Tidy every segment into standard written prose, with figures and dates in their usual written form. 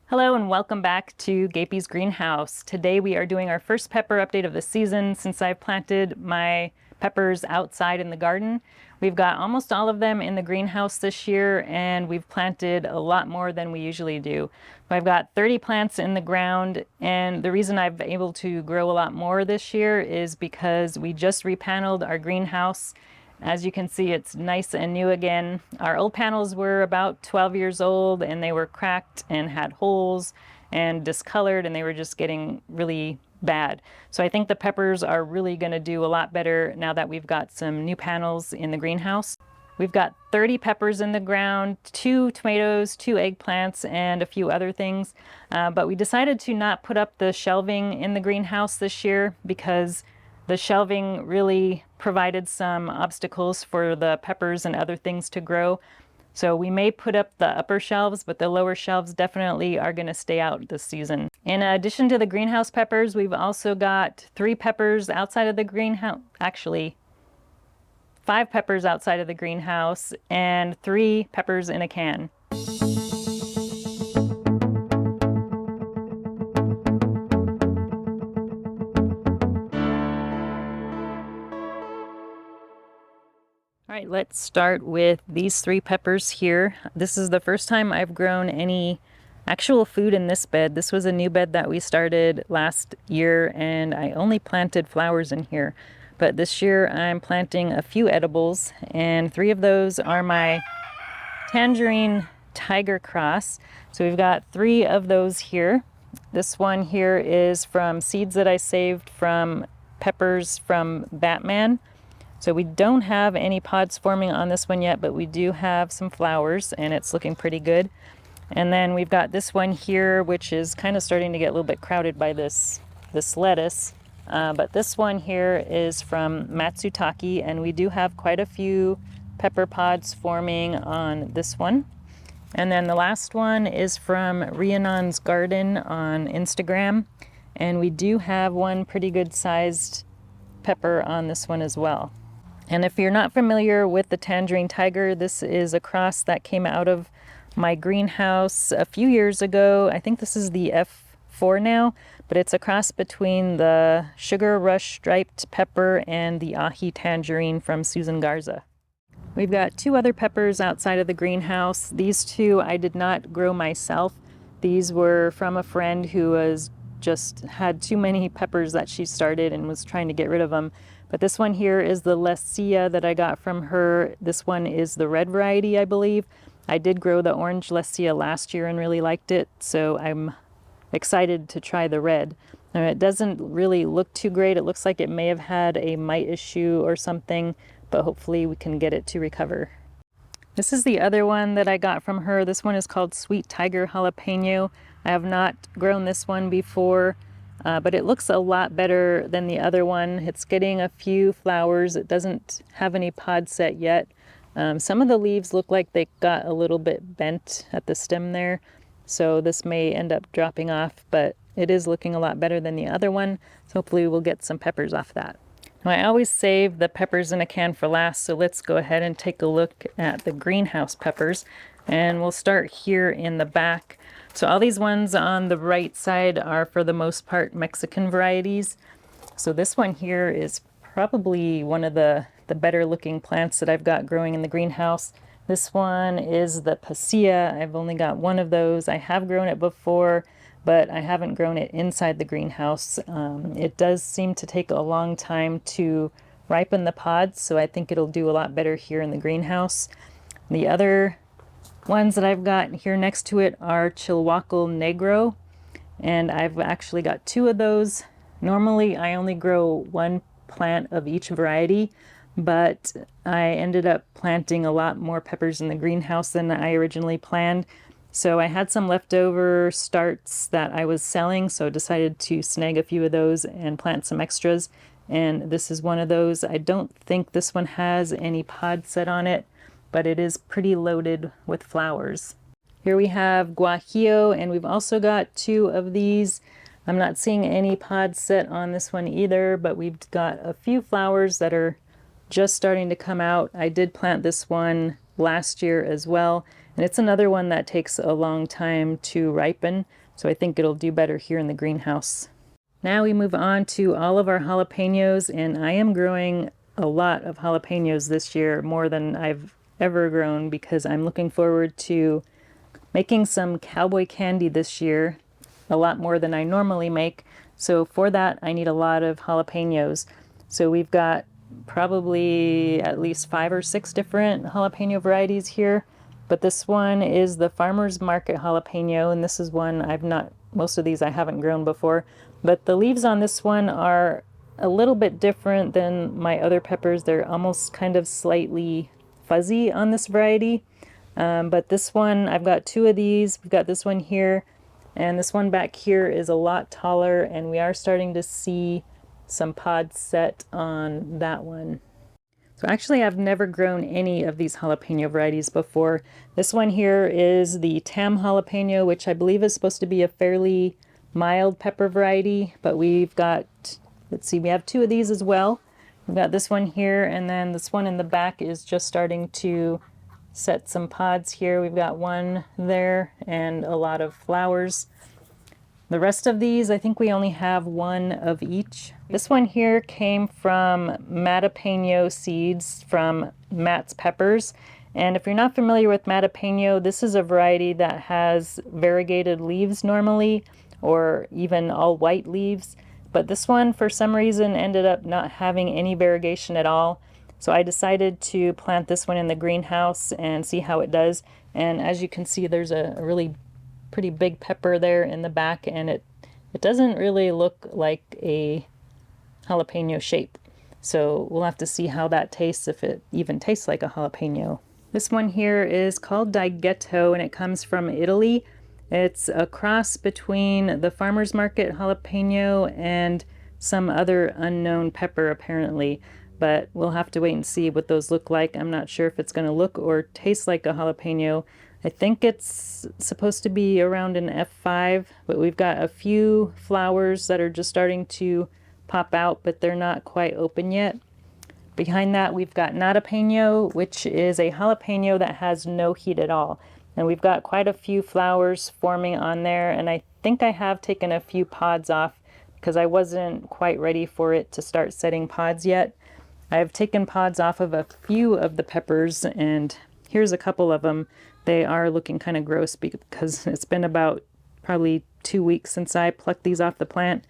Hello and welcome back to Gapeys greenhouse. Today we are doing our first pepper update of the season since I've planted my peppers outside in the garden. We've got almost all of them in the greenhouse this year, and we've planted a lot more than we usually do. I've got 30 plants in the ground, and the reason I've been able to grow a lot more this year is because we just repaneled our greenhouse. As you can see, it's nice and new again. Our old panels were about 12 years old and they were cracked and had holes and discolored, and they were just getting really bad. So I think the peppers are really going to do a lot better now that we've got some new panels in the greenhouse. We've got 30 peppers in the ground, 2 tomatoes, 2 eggplants, and a few other things. But we decided to not put up the shelving in the greenhouse this year because the shelving really provided some obstacles for the peppers and other things to grow. So we may put up the upper shelves, but the lower shelves definitely are going to stay out this season. In addition to the greenhouse peppers, we've also got 3 peppers outside of the greenhouse, actually 5 peppers outside of the greenhouse and 3 peppers in a can. All right, let's start with these 3 peppers here. This is the first time I've grown any actual food in this bed. This was a new bed that we started last year, and I only planted flowers in here. But this year I'm planting a few edibles, and 3 of those are my Tangerine Tiger Cross. So we've got 3 of those here. This one here is from seeds that I saved from peppers from Batman. So we don't have any pods forming on this one yet, but we do have some flowers and it's looking pretty good. And then we've got this one here, which is kind of starting to get a little bit crowded by this lettuce. But this one here is from Matsutake, and we do have quite a few pepper pods forming on this one. And then the last one is from Rhiannon's Garden on Instagram. And we do have one pretty good sized pepper on this one as well. And if you're not familiar with the Tangerine Tiger, this is a cross that came out of my greenhouse a few years ago. I think this is the F4 now, but it's a cross between the Sugar Rush striped pepper and the Ahi tangerine from Susan Garza. We've got 2 other peppers outside of the greenhouse. These 2 I did not grow myself. These were from a friend who was just had too many peppers that she started and was trying to get rid of them. But this one here is the Lecia that I got from her. This one is the red variety, I believe. I did grow the orange Lecia last year and really liked it, so I'm excited to try the red. Now, it doesn't really look too great. It looks like it may have had a mite issue or something, but hopefully we can get it to recover. This is the other one that I got from her. This one is called Sweet Tiger Jalapeno. I have not grown this one before, but it looks a lot better than the other one. It's getting a few flowers. It doesn't have any pod set yet. Some of the leaves look like they got a little bit bent at the stem there, so this may end up dropping off, but it is looking a lot better than the other one, so hopefully we'll get some peppers off that. Now, I always save the peppers in a can for last, so let's go ahead and take a look at the greenhouse peppers, and we'll start here in the back. So all these ones on the right side are for the most part Mexican varieties. So this one here is probably one of the better looking plants that I've got growing in the greenhouse. This one is the Pasilla. I've only got one of those. I have grown it before, but I haven't grown it inside the greenhouse. It does seem to take a long time to ripen the pods, so I think it'll do a lot better here in the greenhouse. The other ones that I've got here next to it are Chilhuacal Negro, and I've actually got 2 of those. Normally I only grow 1 plant of each variety, but I ended up planting a lot more peppers in the greenhouse than I originally planned. So I had some leftover starts that I was selling, so decided to snag a few of those and plant some extras. And this is one of those. I don't think this one has any pod set on it, but it is pretty loaded with flowers. Here we have Guajillo, and we've also got 2 of these. I'm not seeing any pod set on this one either, but we've got a few flowers that are just starting to come out. I did plant this one last year as well, And it's another one that takes a long time to ripen, so I think it'll do better here in the greenhouse. Now we move on to all of our jalapenos, and I am growing a lot of jalapenos this year, more than I've ever grown, because I'm looking forward to making some cowboy candy this year, a lot more than I normally make. So for that, I need a lot of jalapenos. So we've got probably at least 5 or 6 different jalapeno varieties here. But this one is the Farmer's Market jalapeno, and this is one most of these I haven't grown before. But the leaves on this one are a little bit different than my other peppers. They're almost kind of slightly fuzzy on this variety. But this one, I've got 2 of these. We've got this one here, and this one back here is a lot taller, and we are starting to see some pods set on that one. So actually, I've never grown any of these jalapeno varieties before. This one here is the Tam jalapeno, which I believe is supposed to be a fairly mild pepper variety, but we've got, let's see, we have 2 of these as well. We've got this one here, and then this one in the back is just starting to set some pods here. We've got one there and a lot of flowers. The rest of these, I think we only have 1 of each. This one here came from Mattapeno seeds from Matt's Peppers. And if you're not familiar with Mattapeno, this is a variety that has variegated leaves normally, or even all white leaves. But this one, for some reason, ended up not having any variegation at all. So I decided to plant this one in the greenhouse and see how it does. And as you can see, there's a really pretty big pepper there in the back, and it doesn't really look like a jalapeno shape. So we'll have to see how that tastes, if it even tastes like a jalapeno. This one here is called Dighetto, and it comes from Italy. It's a cross between the Farmer's Market jalapeno and some other unknown pepper apparently, but we'll have to wait and see what those look like. I'm not sure if it's going to look or taste like a jalapeno. I think it's supposed to be around an F5, but we've got a few flowers that are just starting to pop out, but they're not quite open yet. Behind that, we've got Mattapeno, which is a jalapeno that has no heat at all. And we've got quite a few flowers forming on there, and I think I have taken a few pods off because I wasn't quite ready for it to start setting pods yet. I've taken pods off of a few of the peppers, and here's a couple of them. They are looking kind of gross because it's been about probably 2 weeks since I plucked these off the plant.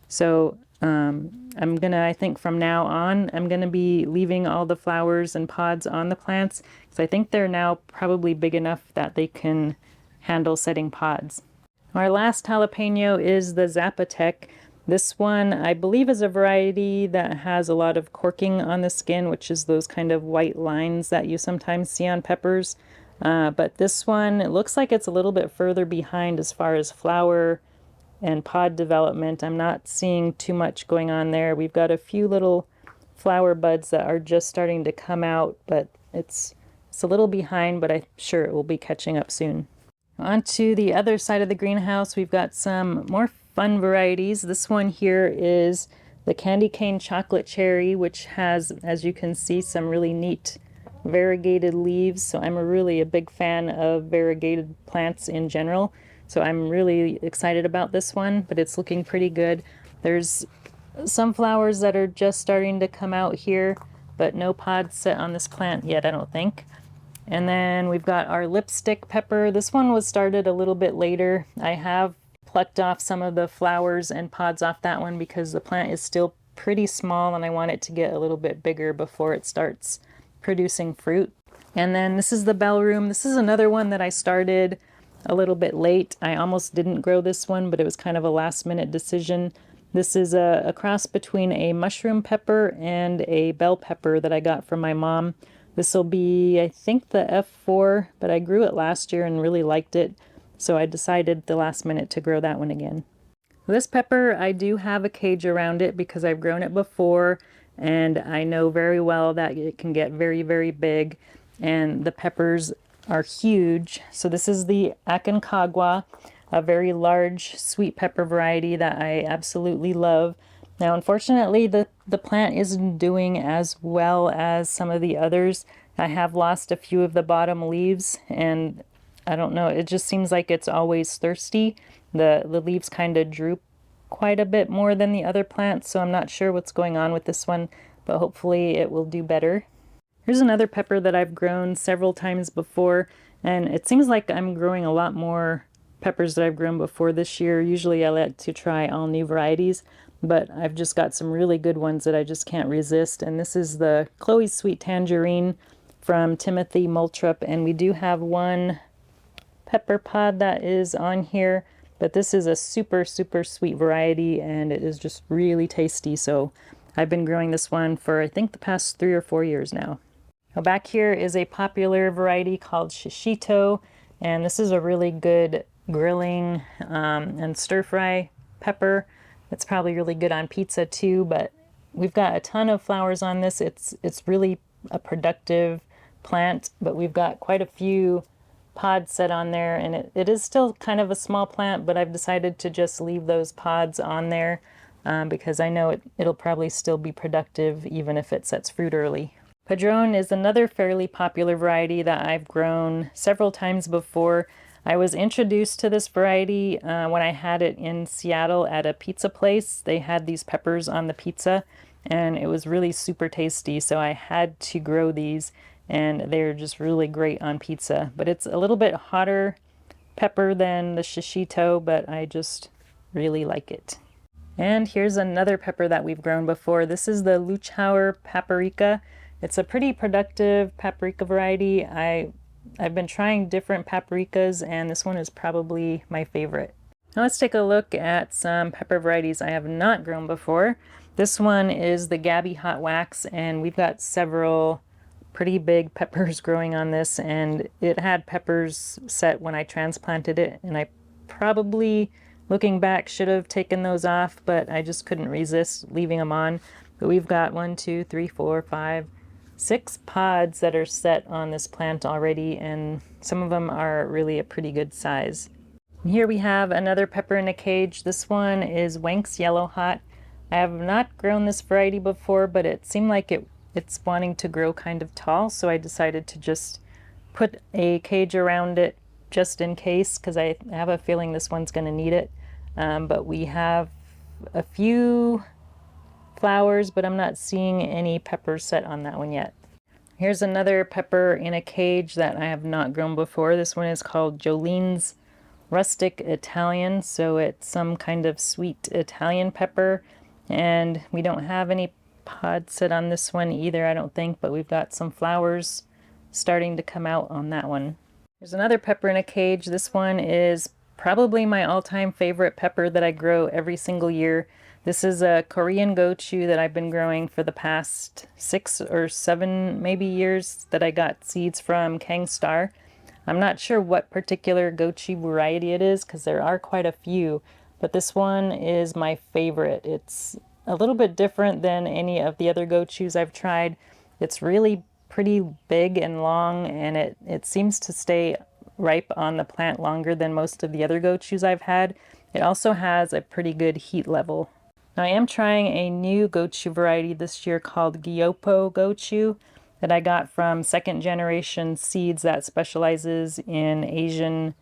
So I'm gonna, I think from now on, I'm gonna be leaving all the flowers and pods on the plants because I think they're now probably big enough that they can handle setting pods. Our last jalapeno is the Zapotec. This one, I believe, is a variety that has a lot of corking on the skin, which is those kind of white lines that you sometimes see on peppers. But this one, it looks like it's a little bit further behind as far as flower and pod development. I'm not seeing too much going on there. We've got a few little flower buds that are just starting to come out, but it's a little behind, but I'm sure it will be catching up soon. On to the other side of the greenhouse, we've got some more fun varieties. This one here is the Candy Cane Chocolate Cherry, which has, as you can see, some really neat variegated leaves. So I'm really a big fan of variegated plants in general. So I'm really excited about this one, but it's looking pretty good. There's some flowers that are just starting to come out here, but no pods set on this plant yet, I don't think. And then we've got our lipstick pepper. This one was started a little bit later. I have plucked off some of the flowers and pods off that one because the plant is still pretty small and I want it to get a little bit bigger before it starts producing fruit. And then this is the Bellroom. This is another one that I started a little bit late. I almost didn't grow this one, but it was kind of a last minute decision. This is a cross between a mushroom pepper and a bell pepper that I got from my mom. This will be, I think, the F4, but I grew it last year and really liked it. So I decided the last minute to grow that one again. This pepper, I do have a cage around it because I've grown it before and I know very well that it can get very, very big and the peppers are huge. So this is the Aconcagua, a very large sweet pepper variety that I absolutely love. Now, unfortunately, the plant isn't doing as well as some of the others. I have lost a few of the bottom leaves, and I don't know, it just seems like it's always thirsty. The leaves kind of droop quite a bit more than the other plants, so I'm not sure what's going on with this one, but hopefully it will do better. Here's another pepper that I've grown several times before, and it seems like I'm growing a lot more peppers that I've grown before this year. Usually I like to try all new varieties, but I've just got some really good ones that I just can't resist, and this is the Chloe's Sweet Tangerine from Timothy Moultrup, and we do have one pepper pod that is on here, but this is a super sweet variety, and it is just really tasty. So I've been growing this one for I think the past 3 or 4 years now. Now back here is a popular variety called shishito, and this is a really good grilling and stir fry pepper. It's probably really good on pizza too, but we've got a ton of flowers on this. It's really a productive plant, but we've got quite a few pods set on there, and it is still kind of a small plant, but I've decided to just leave those pods on there because I know it'll probably still be productive even if it sets fruit early. Padron is another fairly popular variety that I've grown several times before. I was introduced to this variety when I had it in Seattle at a pizza place. They had these peppers on the pizza, and it was really super tasty, so I had to grow these, and they're just really great on pizza. But it's a little bit hotter pepper than the shishito, but I just really like it. And here's another pepper that we've grown before. This is the Luchauer paprika. It's a pretty productive paprika variety. I've been trying different paprikas, and this one is probably my favorite. Now let's take a look at some pepper varieties I have not grown before. This one is the Gaby Hot Wax, and we've got several pretty big peppers growing on this, and it had peppers set when I transplanted it, and I probably, looking back, should have taken those off, but I just couldn't resist leaving them on. But we've got 1, 2, 3, 4, 5, 6 pods that are set on this plant already, and some of them are really a pretty good size. And here we have another pepper in a cage. This one is Wank's Yellow Hot. I have not grown this variety before, but it seemed like it's wanting to grow kind of tall, so I decided to just put a cage around it just in case, because I have a feeling this one's going to need it. But we have a few flowers, but I'm not seeing any peppers set on that one yet. Here's another pepper in a cage that I have not grown before. This one is called Jolene's Rustic Italian, so it's some kind of sweet Italian pepper, and we don't have any pods set on this one either, I don't think, but we've got some flowers starting to come out on that one. There's another pepper in a cage. This one is probably my all-time favorite pepper that I grow every single year. This is a Korean gochu that I've been growing for the past 6 or 7 maybe years that I got seeds from Kangstar. I'm not sure what particular gochu variety it is because there are quite a few, but this one is my favorite. It's a little bit different than any of the other gochus I've tried. It's really pretty big and long, and it seems to stay ripe on the plant longer than most of the other gochus I've had. It also has a pretty good heat level. Now, I am trying a new gochu variety this year called Gyopo gochu that I got from Second Generation Seeds that specializes in Asian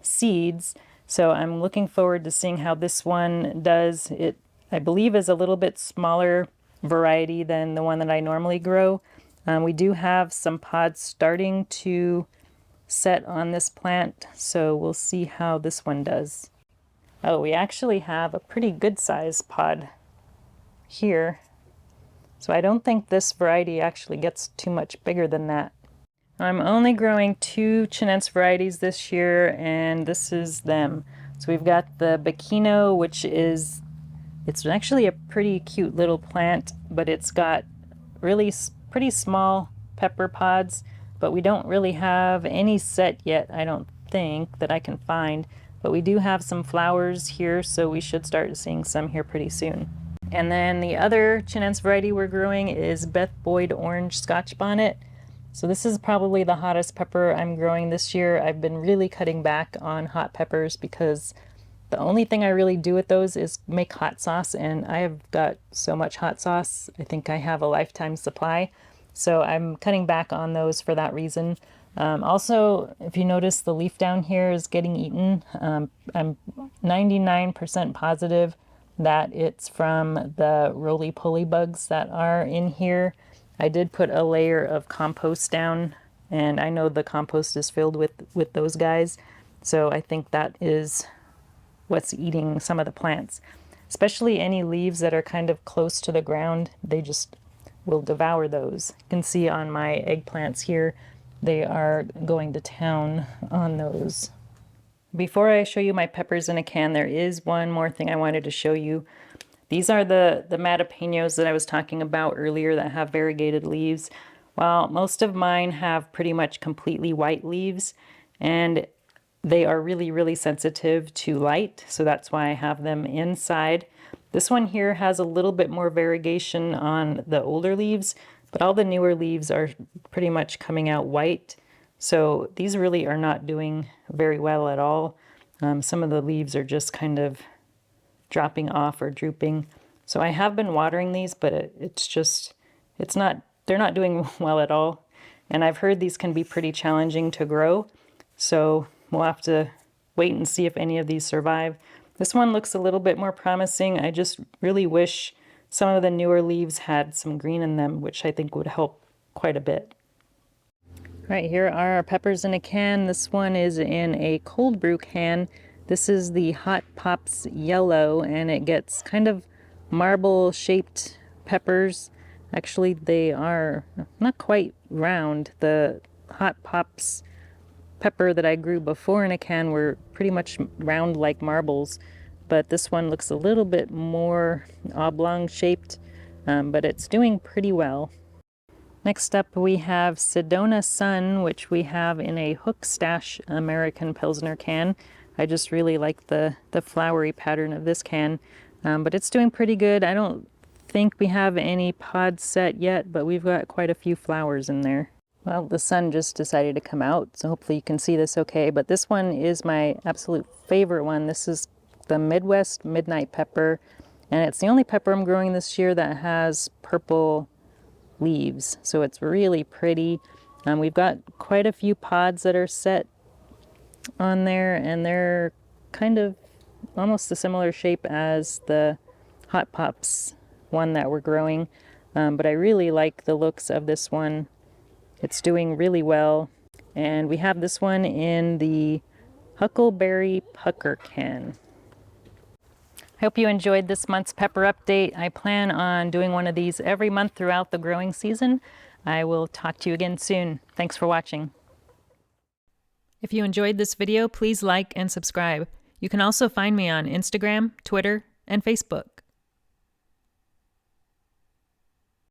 seeds. So I'm looking forward to seeing how this one does. It, I believe, is a little bit smaller variety than the one that I normally grow. We do have some pods starting to set on this plant, so we'll see how this one does. Oh, we actually have a pretty good size pod here. So I don't think this variety actually gets too much bigger than that. I'm only growing 2 Chinense varieties this year, and this is them. So we've got the Bakino, which is, it's actually a pretty cute little plant, but it's got really pretty small pepper pods, but we don't really have any set yet, I don't think, that I can find. But we do have some flowers here, so we should start seeing some here pretty soon. And then the other Chinense variety we're growing is Beth Boyd Orange Scotch Bonnet. So this is probably the hottest pepper I'm growing this year. I've been really cutting back on hot peppers because the only thing I really do with those is make hot sauce, and I have got so much hot sauce. I think I have a lifetime supply. So I'm cutting back on those for that reason. Also, if you notice, the leaf down here is getting eaten. I'm 99% positive that it's from the roly-poly bugs that are in here. I did put a layer of compost down, and I know the compost is filled with those guys. So I think that is what's eating some of the plants. Especially any leaves that are kind of close to the ground, they just will devour those. You can see on my eggplants here, they are going to town on those. Before I show you my peppers in a can, there is one more thing I wanted to show you. These are the Mattapenos that I was talking about earlier that have variegated leaves. Well, most of mine have pretty much completely white leaves, and they are really, really sensitive to light, so that's why I have them inside. This one here has a little bit more variegation on the older leaves, but all the newer leaves are pretty much coming out white. So these really are not doing very well at all. Some of the leaves are just kind of dropping off or drooping. So I have been watering these, but they're not doing well at all. And I've heard these can be pretty challenging to grow. So we'll have to wait and see if any of these survive. This one looks a little bit more promising. I just really wish some of the newer leaves had some green in them, which I think would help quite a bit. All right, here are our peppers in a can. This one is in a cold brew can. This is the Hot Pops Yellow, and it gets kind of marble-shaped peppers. Actually, they are not quite round. The Hot Pops pepper that I grew before in a can were pretty much round like marbles, but this one looks a little bit more oblong shaped, but it's doing pretty well. Next up we have Sedona Sun, which we have in a Hook Stash American Pilsner can. I just really like the flowery pattern of this can, but it's doing pretty good. I don't think we have any pods set yet, but we've got quite a few flowers in there. Well, the sun just decided to come out, so hopefully you can see this okay, but this one is my absolute favorite one. This is the Midwest Midnight Pepper, and it's the only pepper I'm growing this year that has purple leaves, so it's really pretty. We've got quite a few pods that are set on there, and they're kind of almost a similar shape as the Hot Pops one that we're growing, but I really like the looks of this one. It's doing really well, and we have this one in the Huckleberry Pucker can. I hope you enjoyed this month's pepper update. I plan on doing one of these every month throughout the growing season. I will talk to you again soon. Thanks for watching. If you enjoyed this video, please like and subscribe. You can also find me on Instagram, Twitter, and Facebook.